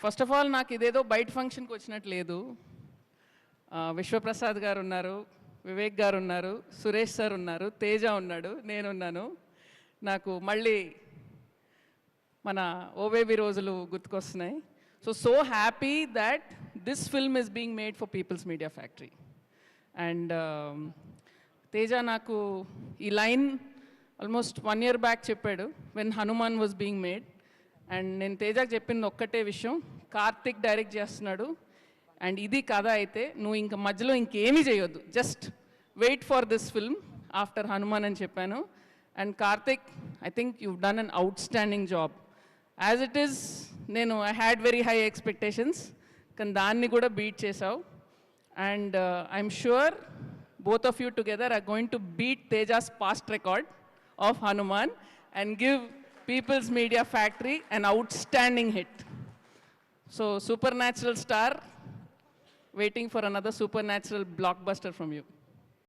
First of all నాకు ఇదేదో బయట ఫంక్షన్కి వచ్చినట్టు లేదు. విశ్వప్రసాద్ గారు ఉన్నారు, వివేక్ గారు ఉన్నారు, సురేష్ సార్ ఉన్నారు, తేజ ఉన్నాడు, నేనున్నాను. నాకు మళ్ళీ మన ఓవేబీ రోజులు గుర్తుకొస్తున్నాయి. So happy that this film is being made for people's media factory. And Teja నాకు ఈ లైన్ ఆల్మోస్ట్ 1 year బ్యాక్ చెప్పాడు, when Hanuman was being made. And నేను తేజాకి చెప్పింది ఒక్కటే విషయం, కార్తిక్ డైరెక్ట్ చేస్తున్నాడు అండ్ ఇది కథ అయితే నువ్వు ఇంక మధ్యలో ఇంకేమీ చేయొద్దు, just wait for this film after Hanuman అని చెప్పాను. And Karthik, I think you've done an outstanding job. As it is నేను I had very high expectations, కానీ దాన్ని కూడా బీట్ చేసావు. And I'm sure both of you together are going to beat Teja's past record of Hanuman and give People's Media Factory an outstanding hit. So supernatural star, waiting for another supernatural blockbuster from you.